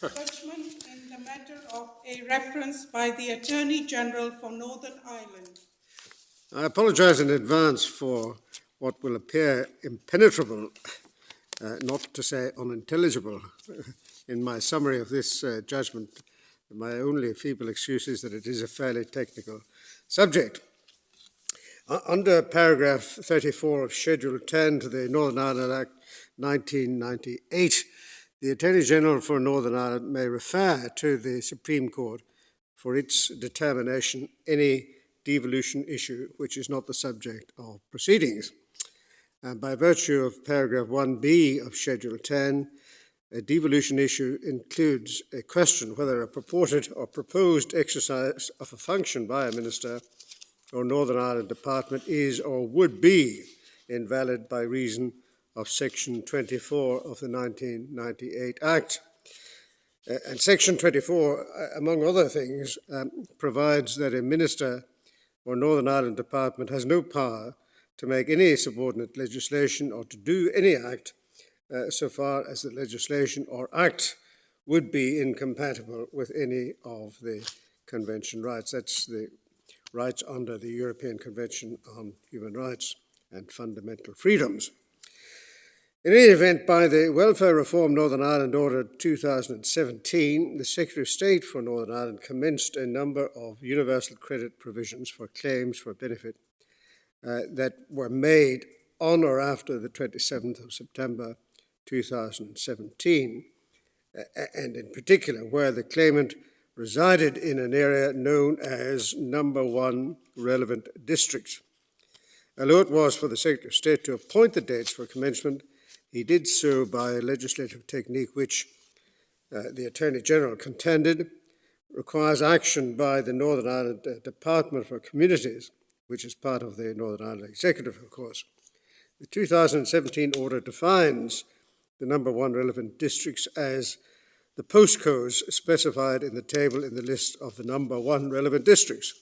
Judgment in the matter of a reference by the Attorney General for Northern Ireland. I apologise in advance for what will appear impenetrable, not to say unintelligible, in my summary of this judgment. My only feeble excuse is that it is a fairly technical subject. Under paragraph 34 of Schedule 10 to the Northern Ireland Act 1998, the Attorney General for Northern Ireland may refer to the Supreme Court for its determination any devolution issue which is not the subject of proceedings. And by virtue of paragraph 1b of Schedule 10, a devolution issue includes a question whether a purported or proposed exercise of a function by a minister or Northern Ireland Department is or would be invalid by reason of Section 24 of the 1998 Act. And Section 24, among other things, provides that a minister or Northern Ireland Department has no power to make any subordinate legislation or to do any act so far as the legislation or act would be incompatible with any of the Convention rights. That's the rights under the European Convention on Human Rights and Fundamental Freedoms. In any event, by the Welfare Reform Northern Ireland Order 2017, the Secretary of State for Northern Ireland commenced a number of universal credit provisions for claims for benefit that were made on or after the 27th of September 2017, and in particular where the claimant resided in an area known as Number 1 Relevant Districts. Although it was for the Secretary of State to appoint the dates for commencement, he did so by a legislative technique which the Attorney General contended requires action by the Northern Ireland Department for Communities, which is part of the Northern Ireland Executive, of course. The 2017 order defines the Number 1 Relevant Districts as the postcodes specified in the table in the list of the Number 1 Relevant Districts.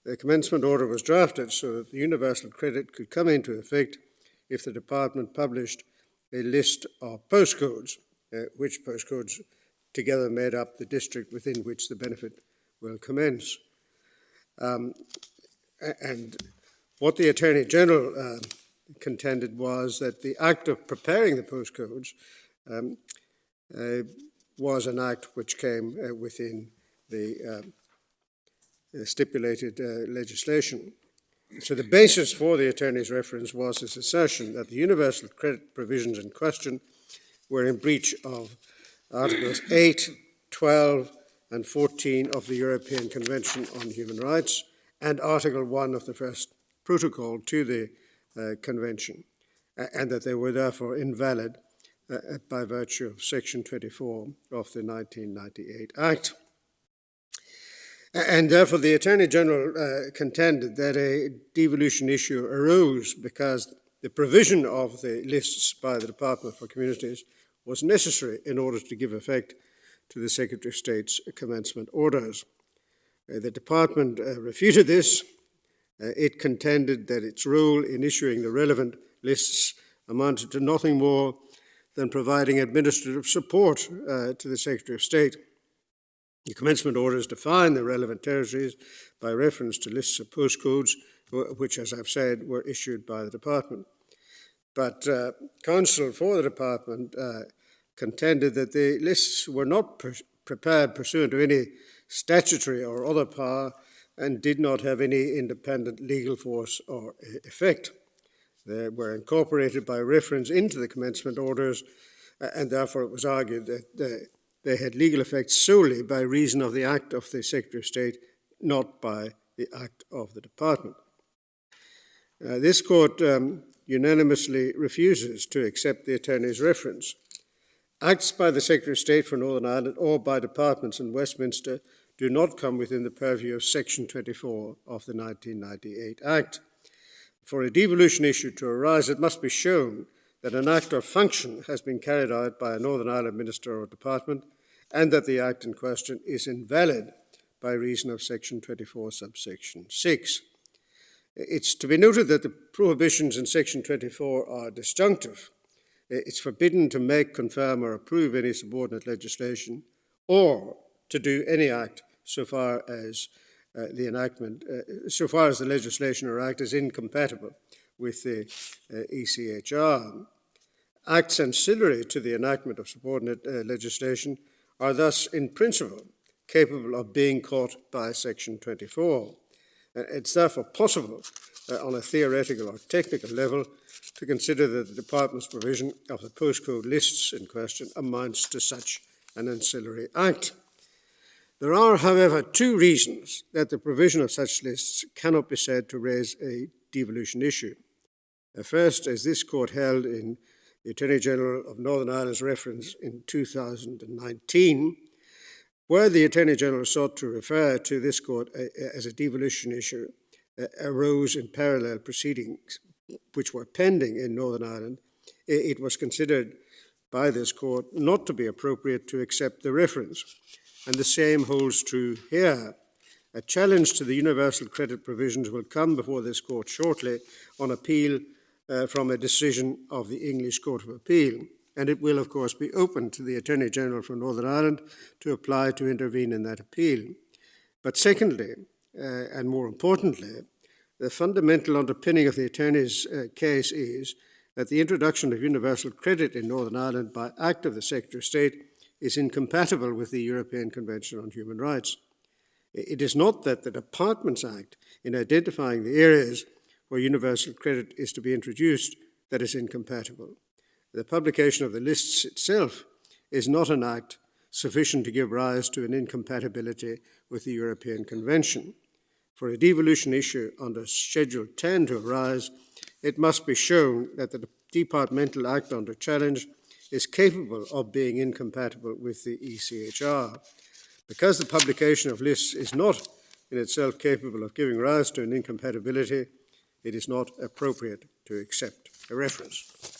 The commencement order was drafted so that the universal credit could come into effect if the department published a list of postcodes, which postcodes together made up the district within which the benefit will commence. And what the Attorney General contended was that the act of preparing the postcodes was an act which came within the stipulated legislation. So the basis for the Attorney's reference was his assertion that the universal credit provisions in question were in breach of Articles 8, 12 and 14 of the European Convention on Human Rights and Article 1 of the first protocol to the Convention, and that they were therefore invalid by virtue of Section 24 of the 1998 Act. And therefore the Attorney General contended that a devolution issue arose because the provision of the lists by the Department for Communities was necessary in order to give effect to the Secretary of State's commencement orders. The Department refuted this. It contended that its role in issuing the relevant lists amounted to nothing more than providing administrative support to the Secretary of State. The commencement orders define the relevant territories by reference to lists of postcodes, which, as I've said, were issued by the Department. But counsel for the Department contended that the lists were not prepared pursuant to any statutory or other power and did not have any independent legal force or effect. They were incorporated by reference into the commencement orders, and therefore it was argued that they had legal effect solely by reason of the act of the Secretary of State, not by the act of the Department. This court unanimously refuses to accept the Attorney's reference. Acts by the Secretary of State for Northern Ireland or by departments in Westminster do not come within the purview of Section 24 of the 1998 Act. For a devolution issue to arise, it must be shown that an act or function has been carried out by a Northern Ireland minister or department and that the act in question is invalid by reason of Section 24, subsection 6. It's to be noted that the prohibitions in Section 24 are disjunctive. It's forbidden to make, confirm, or approve any subordinate legislation, or to do any act so far as the legislation or act is incompatible with the ECHR. Acts ancillary to the enactment of subordinate legislation are thus, in principle, capable of being caught by Section 24. It's therefore possible, on a theoretical or technical level, to consider that the Department's provision of the postcode lists in question amounts to such an ancillary act. There are, however, two reasons that the provision of such lists cannot be said to raise a devolution issue. First, as this court held in the Attorney General of Northern Ireland's reference in 2019, where the Attorney General sought to refer to this court as a devolution issue, arose in parallel proceedings which were pending in Northern Ireland, it was considered by this court not to be appropriate to accept the reference. And the same holds true here. A challenge to the universal credit provisions will come before this court shortly on appeal from a decision of the English Court of Appeal. And it will, of course, be open to the Attorney General for Northern Ireland to apply to intervene in that appeal. But secondly, and more importantly, the fundamental underpinning of the Attorney's case is that the introduction of universal credit in Northern Ireland by Act of the Secretary of State is incompatible with the European Convention on Human Rights. It is not that the Department's Act, in identifying the areas where universal credit is to be introduced, that is incompatible. The publication of the lists itself is not an act sufficient to give rise to an incompatibility with the European Convention. For a devolution issue under Schedule 10 to arise, it must be shown that the departmental act under challenge is capable of being incompatible with the ECHR. Because the publication of lists is not in itself capable of giving rise to an incompatibility, it is not appropriate to accept a reference.